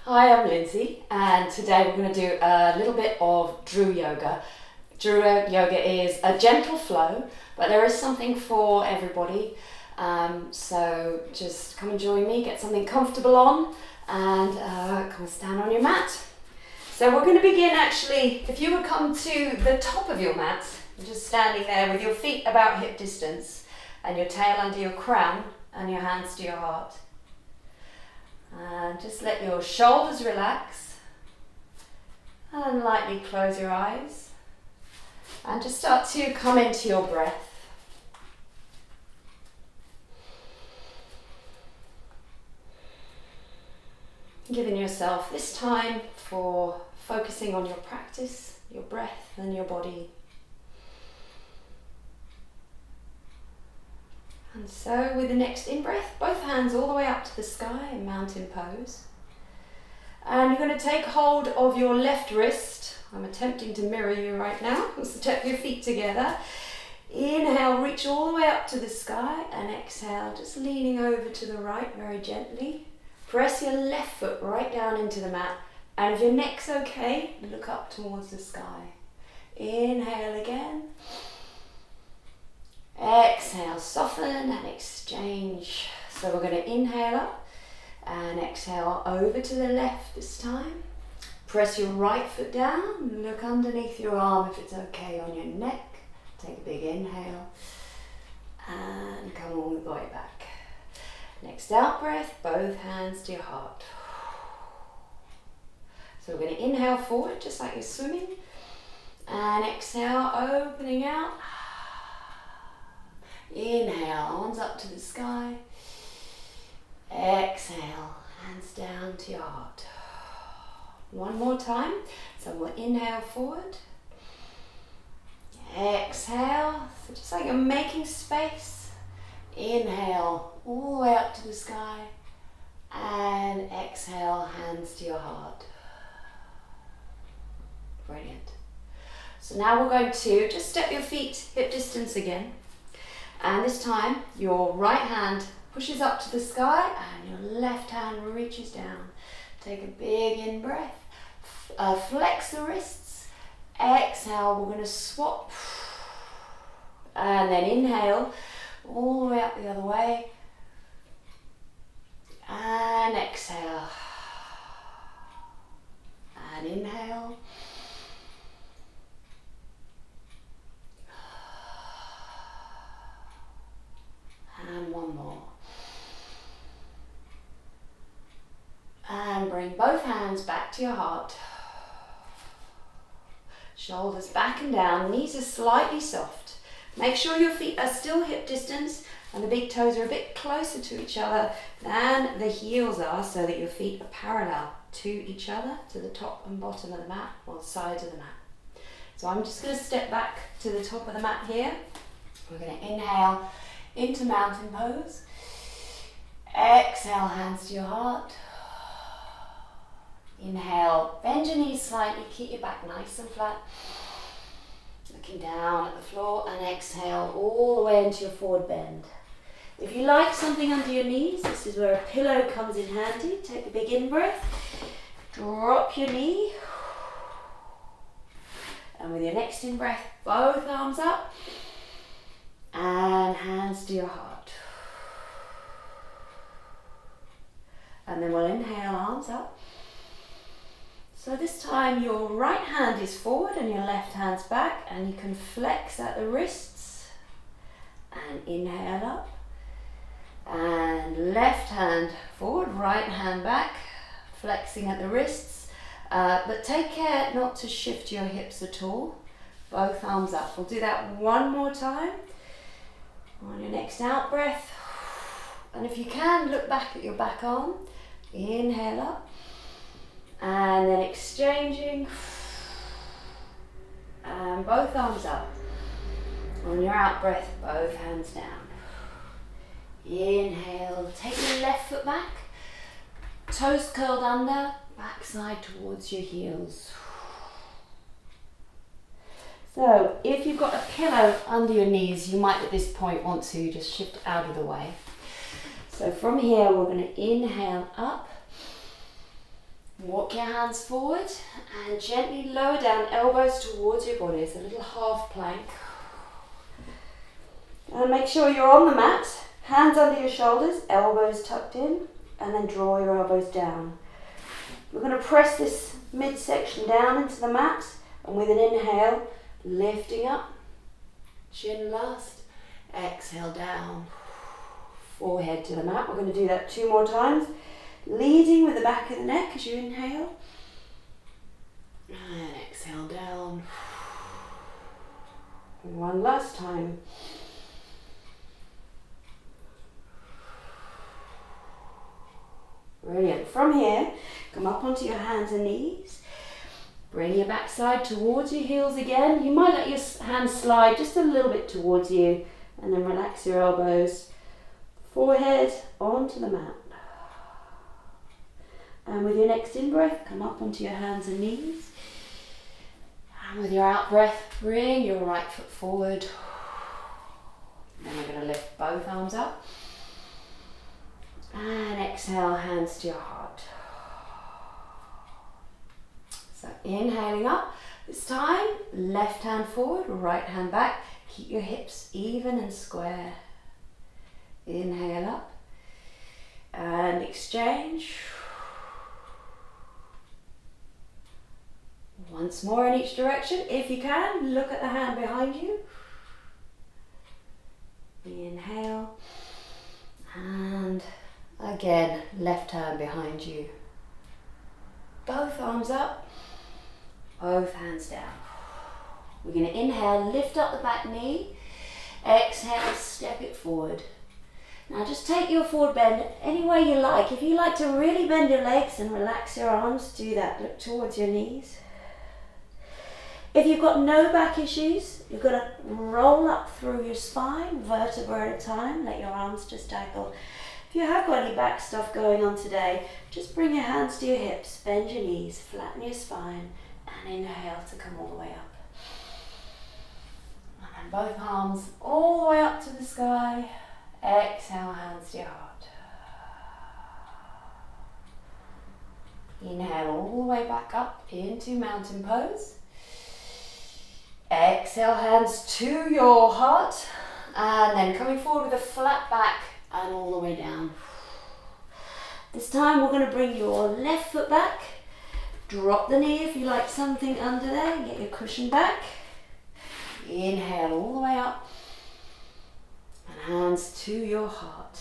Hi, I'm Lindsay, and today we're going to do a little bit of Drew Yoga. Drew Yoga is a gentle flow, but there is something for everybody. So just come and join me, get something comfortable on, and come stand on your mat. So we're going to begin actually, if you would come to the top of your mat, just standing there with your feet about hip distance, and your tail under your crown, and your hands to your heart. And just let your shoulders relax and lightly close your eyes and just start to come into your breath. Giving yourself this time for focusing on your practice, your breath and your body. And so with the next in-breath, both hands all the way up to the sky in mountain pose. And you're going to take hold of your left wrist. I'm attempting to mirror you right now. So tap your feet together. Inhale, reach all the way up to the sky, and exhale, just leaning over to the right very gently. Press your left foot right down into the mat. And if your neck's okay, look up towards the sky. Inhale again. Exhale, soften and exchange. So we're going to inhale up and exhale over to the left this time. Press your right foot down, look underneath your arm if it's okay on your neck. Take a big inhale and come all the way back. Next out breath, both hands to your heart. So we're going to inhale forward just like you're swimming, and exhale, opening out. Inhale, arms up to the sky. Exhale, hands down to your heart. One more time. So we'll inhale forward. Exhale, so just like you're making space. Inhale, all the way up to the sky. And exhale, hands to your heart. Brilliant. So now we're going to just step your feet hip distance again. And this time, your right hand pushes up to the sky and your left hand reaches down. Take a big in-breath. Flex the wrists. Exhale, we're going to swap. And then inhale, all the way up the other way. And exhale. And inhale. And one more. And bring both hands back to your heart. Shoulders back and down, knees are slightly soft. Make sure your feet are still hip distance and the big toes are a bit closer to each other than the heels are, so that your feet are parallel to each other, to the top and bottom of the mat, or the sides of the mat. So I'm just going to step back to the top of the mat here. We're going to inhale into mountain pose. Exhale, hands to your heart. Inhale, bend your knees slightly, keep your back nice and flat. Looking down at the floor, and exhale all the way into your forward bend. If you like something under your knees, this is where a pillow comes in handy. Take a big in-breath, drop your knee, and with your next in-breath, both arms up. And hands to your heart. And then we'll inhale, arms up. So this time your right hand is forward and your left hand's back, and you can flex at the wrists. And inhale up. And left hand forward, right hand back, flexing at the wrists. But take care not to shift your hips at all. Both arms up. We'll do that one more time. On your next out breath, and if you can, look back at your back arm. Inhale up, and then exchanging, and both arms up. On your out breath, both hands down. Inhale, take your left foot back, toes curled under, backside towards your heels. So if you've got a pillow under your knees, you might at this point want to just shift out of the way. So from here, we're going to inhale up Walk your hands forward and gently lower down, elbows towards your body. It's a little half plank. And make sure you're on the mat, hands under your shoulders, elbows tucked in, and then draw your elbows down. We're going to press this midsection down into the mat, and with an inhale, lifting up, chin last, exhale down, forehead to the mat. We're going to do that 2 more times, leading with the back of the neck as you inhale, and exhale down. One last time. Brilliant. From here, come up onto your hands and knees. Bring your backside towards your heels again. You might let your hands slide just a little bit towards you, and then relax your elbows. Forehead onto the mat. And with your next in-breath, come up onto your hands and knees. And with your out-breath, bring your right foot forward. Then we're going to lift both arms up. And exhale, hands to your heart. So inhaling up. This time, left hand forward, right hand back. Keep your hips even and square. Inhale up. And exchange. Once more in each direction. If you can, look at the hand behind you. Inhale. And again, left hand behind you. Both arms up, both hands down. We're going to inhale, lift up the back knee. Exhale, step it forward. Now just take your forward bend any way you like. If you like to really bend your legs and relax your arms, do that. Look towards your knees. If you've got no back issues, you're going to roll up through your spine, vertebra at a time. Let your arms just dangle. If you have got any back stuff going on today, just bring your hands to your hips, bend your knees, flatten your spine, and inhale to come all the way up. And then both arms all the way up to the sky. Exhale, hands to your heart. Inhale all the way back up into mountain pose. Exhale, hands to your heart. And then coming forward with a flat back and all the way down. This time we're going to bring your left foot back. Drop the knee if you like something under there. Get your cushion back. Inhale all the way up. And hands to your heart.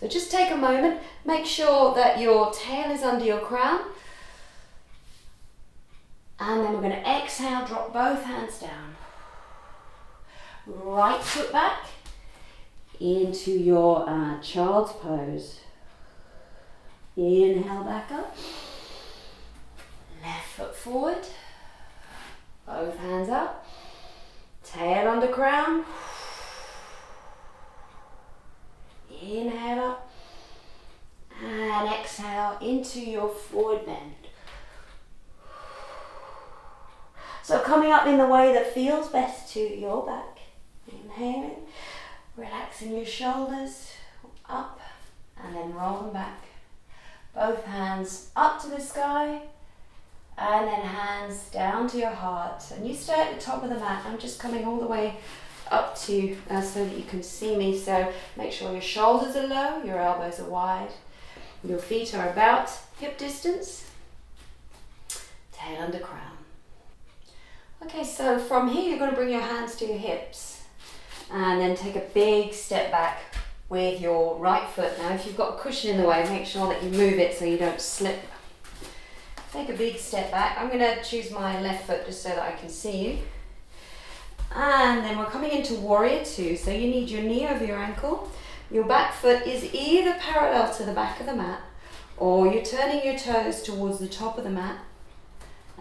So just take a moment. Make sure that your tail is under your crown. And then we're going to exhale, drop both hands down. Right foot back into your child's pose. Inhale back up. Left foot forward. Both hands up. Tail under crown. Inhale up. And exhale into your forward bend. So coming up in the way that feels best to your back. Inhaling, relaxing your shoulders up, and then roll them back. Both hands up to the sky, and then hands down to your heart. And you stay at the top of the mat. I'm just coming all the way up to so that you can see me. So make sure your shoulders are low, your elbows are wide, your feet are about hip distance, tail under crown. Okay, so from here you're going to bring your hands to your hips and then take a big step back with your right foot. Now if you've got a cushion in the way, make sure that you move it so you don't slip. Take a big step back. I'm going to choose my left foot just so that I can see you. And then we're coming into warrior two, so you need your knee over your ankle. Your back foot is either parallel to the back of the mat or you're turning your toes towards the top of the mat.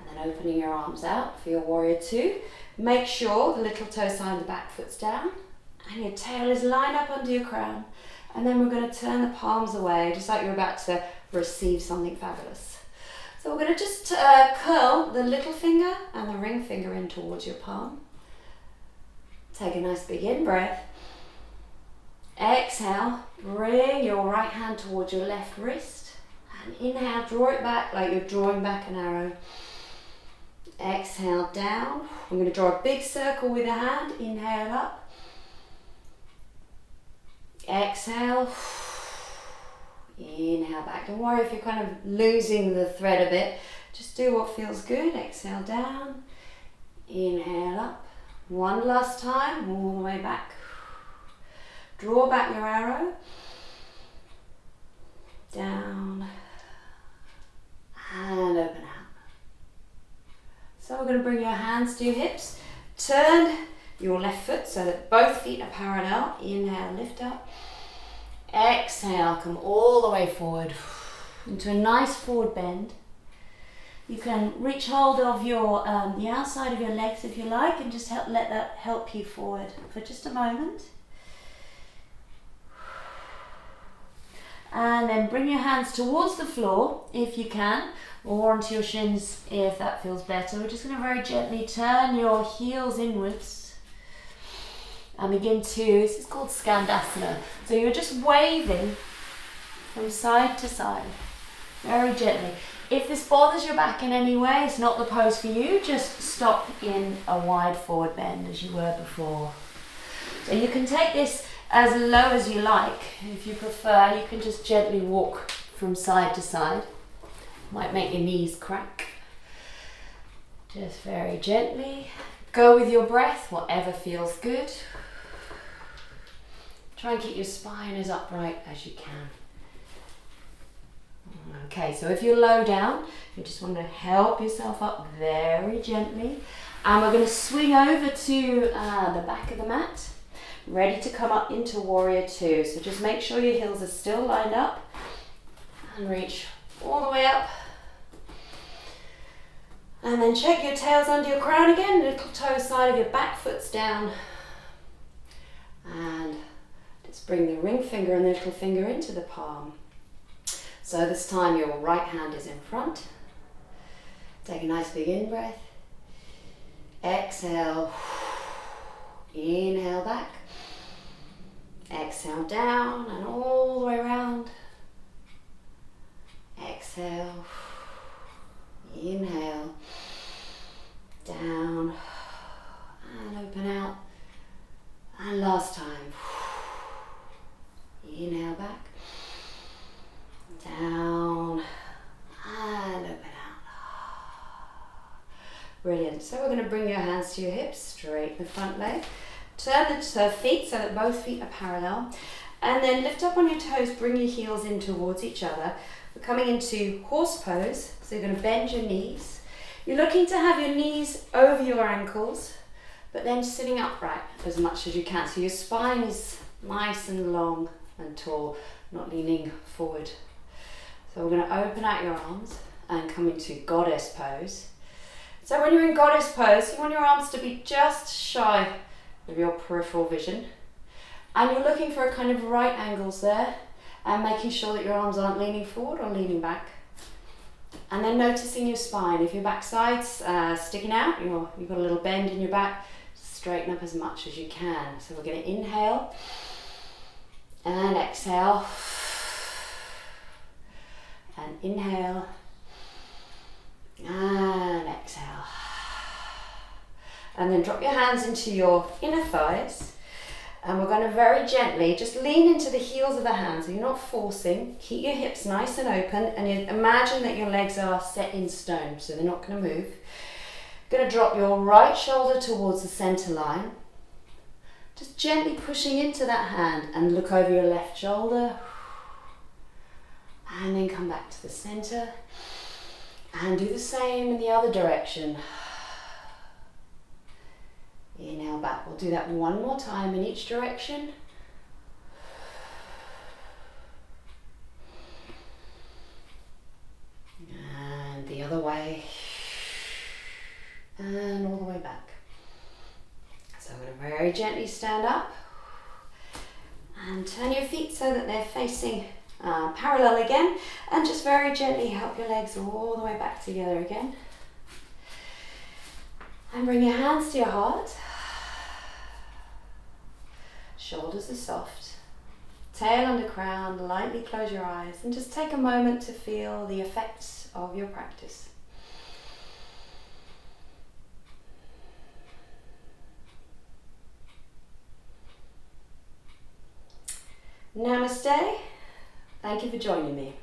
And opening your arms out for your warrior two. Make sure the little toe side of the back foot's down and your tail is lined up under your crown. And then we're going to turn the palms away just like you're about to receive something fabulous. So we're going to just curl the little finger and the ring finger in towards your palm. Take a nice big in-breath. Exhale, bring your right hand towards your left wrist And inhale, draw it back like you're drawing back an arrow. Exhale down. I'm going to draw a big circle with a hand. Inhale up. Exhale. Inhale back. Don't worry if you're kind of losing the thread a bit. Just do what feels good. Exhale down. Inhale up. One last time. All the way back. Draw back your arrow. Down. And open out. So we're going to bring your hands to your hips. Turn your left foot so that both feet are parallel. Inhale, lift up. Exhale, come all the way forward into a nice forward bend. You can reach hold of your the outside of your legs if you like, and just let that help you forward for just a moment. And then bring your hands towards the floor if you can, or onto your shins if that feels better. We're just going to very gently turn your heels inwards and begin to, this is called Skandasana. So you're just waving from side to side, very gently. If this bothers your back in any way, it's not the pose for you, just stop in a wide forward bend as you were before. So you can take this as low as you like. If you prefer, you can just gently walk from side to side. Might make your knees crack. Just very gently. Go with your breath, whatever feels good. Try and keep your spine as upright as you can. Okay, so if you're low down, you just want to help yourself up very gently. And we're going to swing over to the back of the mat, ready to come up into Warrior Two. So just make sure your heels are still lined up and reach all the way up. And then check your tails under your crown again, little toe side of your back foot's down. And just bring the ring finger and the little finger into the palm. So this time your right hand is in front. Take a nice big in-breath. Exhale. Inhale back. Exhale down and all the way around. Exhale. Inhale. Down. And open out. And last time. Inhale back. Down and open out. Brilliant. So we're going to bring your hands to your hips, straighten the front leg. Turn the feet so that both feet are parallel. And then lift up on your toes, bring your heels in towards each other. We're coming into horse pose. So you're going to bend your knees. You're looking to have your knees over your ankles, but then sitting upright as much as you can. So your spine is nice and long and tall, not leaning forward. So we're going to open out your arms and come into goddess pose. So when you're in goddess pose, you want your arms to be just shy of your peripheral vision. And you're looking for a kind of right angles there and making sure that your arms aren't leaning forward or leaning back. And then noticing your spine. If your backside's sticking out, you've got a little bend in your back, straighten up as much as you can. So we're going to inhale and exhale. And inhale and exhale. And then drop your hands into your inner thighs. And we're going to very gently just lean into the heels of the hands. So you're not forcing. Keep your hips nice and open. And you imagine that your legs are set in stone, so they're not going to move. Going to drop your right shoulder towards the center line. Just gently pushing into that hand and look over your left shoulder. And then come back to the center and do the same in the other direction. Inhale back. We'll do that one more time in each direction. And the other way. And all the way back. So I'm going to very gently stand up and turn your feet so that they're facing parallel again, and just very gently help your legs all the way back together again. And bring your hands to your heart. Shoulders are soft. tail under crown, lightly close your eyes and just take a moment to feel the effects of your practice. Namaste. Thank you for joining me.